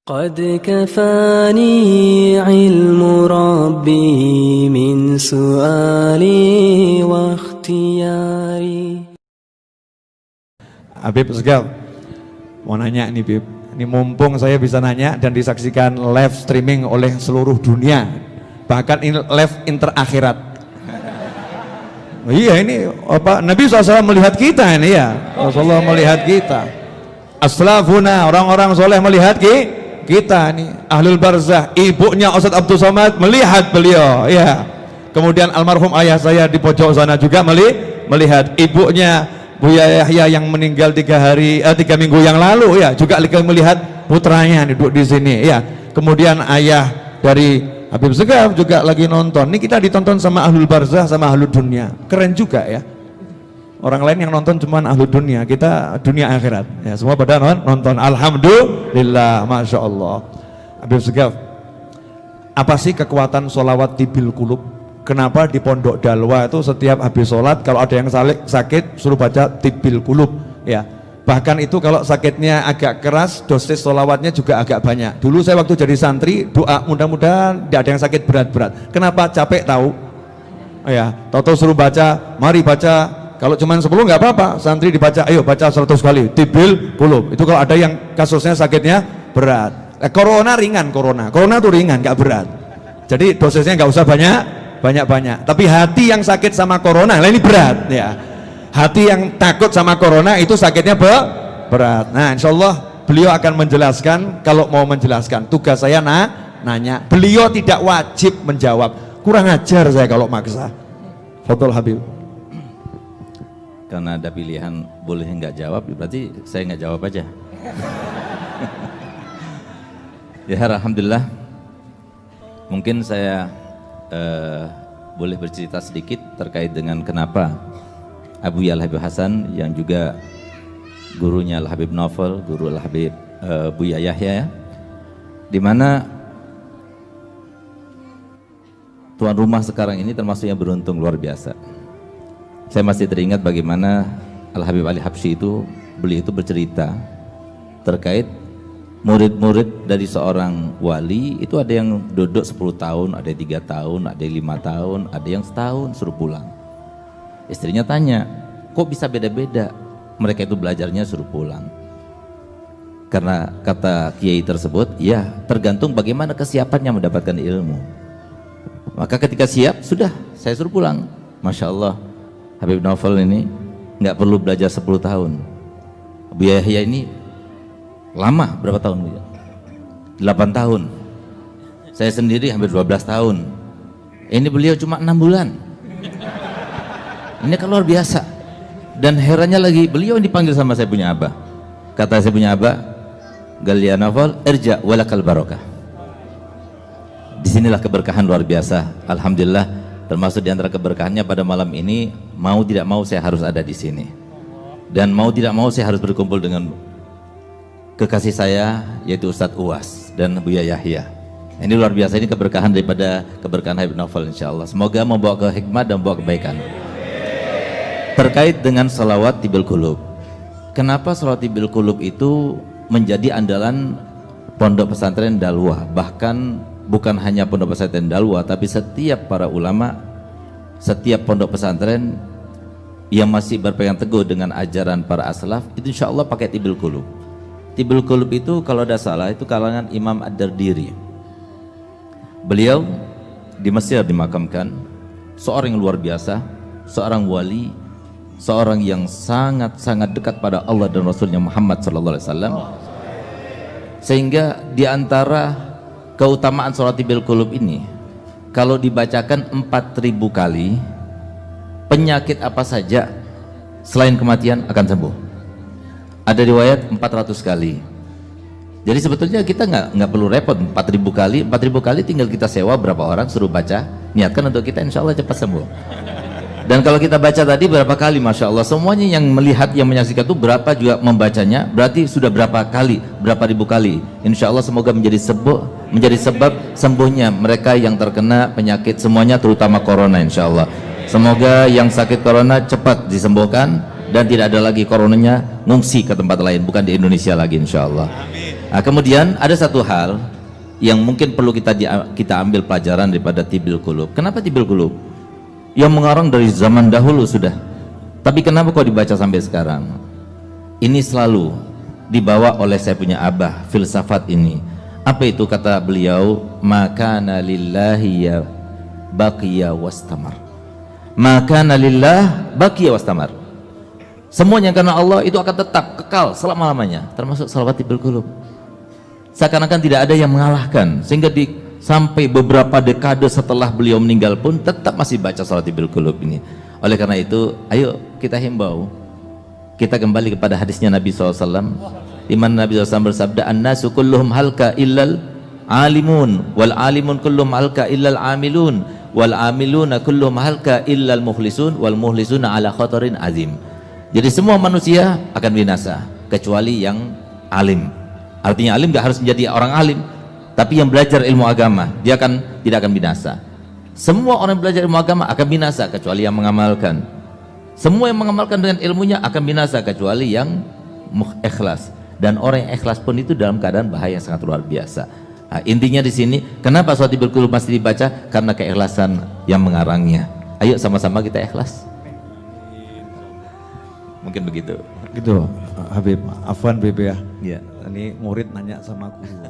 قد كفاني علم ربي من سؤالي واختياري. Habib Segaf mau nanya nih Bib, ini mumpung saya bisa nanya dan disaksikan live streaming oleh seluruh dunia, bahkan ini live interakhirat. Iya, ini apa Nabi SAW melihat kita ini ya, Rasulullah melihat kita, aslafuna orang-orang soleh melihat kita nih, ahlul barzah, ibunya Ustadz Abdul Somad melihat beliau ya, kemudian almarhum ayah saya di pojok sana juga melihat, ibunya Buya Yahya yang meninggal 3 minggu yang lalu ya juga melihat putranya duduk di sini ya, kemudian ayah dari Habib Segaf juga lagi nonton. Ini kita ditonton sama ahlul barzah sama ahlul dunia, keren juga ya. Orang lain yang nonton cuman ahlul dunia, kita dunia akhirat ya, semua pada nonton. Alhamdulillah, Masya Allah. Habib Segaf, apa sih kekuatan sholawat tibil kulub? Kenapa di Pondok Dalwa itu setiap habis sholat kalau ada yang sakit suruh baca tibil kulub ya, bahkan itu kalau sakitnya agak keras dosis sholawatnya juga agak banyak. Dulu saya waktu jadi santri doa mudah-mudahan tidak ada yang sakit berat-berat. Kenapa? Capek tahu ya, tahu suruh baca, mari baca. Kalau cuma 10 nggak apa-apa, santri dibaca, ayo baca 100 kali tibil kulub. Itu kalau ada yang kasusnya sakitnya berat. Corona ringan, corona tuh ringan, nggak berat. Jadi dosisnya nggak usah banyak. Tapi hati yang sakit sama corona, ini berat ya. Hati yang takut sama corona itu sakitnya berat. Nah, insya Allah beliau akan menjelaskan. Kalau mau menjelaskan, tugas saya nanya. Beliau tidak wajib menjawab. Kurang ajar saya kalau maksa. Fadhol Habib. Karena ada pilihan boleh nggak jawab, berarti saya nggak jawab aja. Ya, alhamdulillah. Mungkin saya boleh bercerita sedikit terkait dengan kenapa Abu Al Habib Hasan yang juga gurunya Al Habib Novel, guru Al Habib Buya Yahya, di mana tuan rumah sekarang ini termasuk yang beruntung luar biasa. Saya masih teringat bagaimana Al Habib Ali Habsyi itu, beliau itu bercerita terkait murid-murid dari seorang wali itu ada yang duduk 10 tahun, ada yang 3 tahun, ada yang 5 tahun, ada yang setahun suruh pulang. Istrinya tanya, kok bisa beda-beda? Mereka itu belajarnya suruh pulang. Karena kata kiai tersebut, ya tergantung bagaimana kesiapannya mendapatkan ilmu. Maka ketika siap, sudah saya suruh pulang. Masya Allah, Habib Novel ini nggak perlu belajar 10 tahun. Abu Yahya ini lama, berapa tahun? 8 tahun. Saya sendiri hampir 12 tahun. Ini beliau cuma 6 bulan. Ini kan luar biasa. Dan herannya lagi, beliau yang dipanggil sama saya punya abah. Kata saya punya abah, Galia Novel, irja walakal barokah. Disinilah keberkahan luar biasa. Alhamdulillah, termasuk di antara keberkahannya pada malam ini, mau tidak mau saya harus ada di sini. Dan mau tidak mau saya harus berkumpul dengan kekasih saya, yaitu Ustadz Uwas dan Buya Yahya. Ini luar biasa, ini keberkahan daripada keberkahan Habib Novel, insya Allah. Semoga membawa ke hikmah dan membawa kebaikan. Terkait dengan salawat tibil kulub, kenapa salawat tibil kulub itu menjadi andalan pondok pesantren Dalwa? Bahkan bukan hanya pondok pesantren Dalwa, tapi setiap para ulama, setiap pondok pesantren yang masih berpegang teguh dengan ajaran para aslaf, itu insya Allah pakai tibil kulub. Tibil kulub itu kalau tidak salah itu kalangan Imam Ad-Dardiri. Beliau di Mesir dimakamkan, seorang yang luar biasa, seorang wali, seorang yang sangat-sangat dekat pada Allah dan Rasulnya Muhammad SAW. Sehingga di antara keutamaan sholat tibil kulub ini, kalau dibacakan 4.000 kali, penyakit apa saja selain kematian akan sembuh. Ada riwayat 400 kali. Jadi sebetulnya kita nggak perlu repot 4.000 kali tinggal kita sewa berapa orang suruh baca, niatkan untuk kita, insya Allah cepat sembuh. Dan kalau kita baca tadi berapa kali, Masya Allah, semuanya yang melihat, yang menyaksikan itu berapa juga membacanya, berarti sudah berapa kali, berapa ribu kali. Insya Allah semoga menjadi sebab sembuhnya mereka yang terkena penyakit semuanya, terutama corona, insya Allah. Semoga yang sakit corona cepat disembuhkan dan tidak ada lagi coronanya ngungsi ke tempat lain, bukan di Indonesia lagi, insya Allah. Amin. Nah, kemudian ada satu hal yang mungkin perlu kita ambil pelajaran daripada Tibil Qulub. Kenapa Tibil Qulub? Yang mengarang dari zaman dahulu sudah. Tapi kenapa kok dibaca sampai sekarang? Ini selalu dibawa oleh saya punya abah filsafat ini. Apa itu kata beliau? Makana lillahi ya baqiya wastamar. Makana lillah baqiya wastamar. Semuanya karena Allah itu akan tetap kekal selama-lamanya, termasuk salawat Tibil Qulub. Seakan-akan tidak ada yang mengalahkan, sehingga sampai beberapa dekade setelah beliau meninggal pun tetap masih baca salawat Tibil Qulub ini. Oleh karena itu, ayo kita himbau, kita kembali kepada hadisnya Nabi SAW, di mana Nabi SAW bersabda, an-nasu kulluhum halka illal alimun, wal alimun kulluhum halka illal amilun, wal amiluna kulluhum halka illal mukhlisun, wal mukhlisuna ala khatarin azim. Jadi semua manusia akan binasa kecuali yang alim. Artinya alim gak harus menjadi orang alim, tapi yang belajar ilmu agama dia tidak akan binasa. Semua orang yang belajar ilmu agama akan binasa kecuali yang mengamalkan. Semua yang mengamalkan dengan ilmunya akan binasa kecuali yang ikhlas. Dan orang yang ikhlas pun itu dalam keadaan bahaya yang sangat luar biasa. Nah, intinya di sini, kenapa salawat Tibil Qulub masih dibaca? Karena keikhlasan yang mengarangnya. Ayo sama-sama kita ikhlas. Mungkin begitu. Gitu Habib, Afwan Bebe ya. Iya. Ini murid nanya sama guru.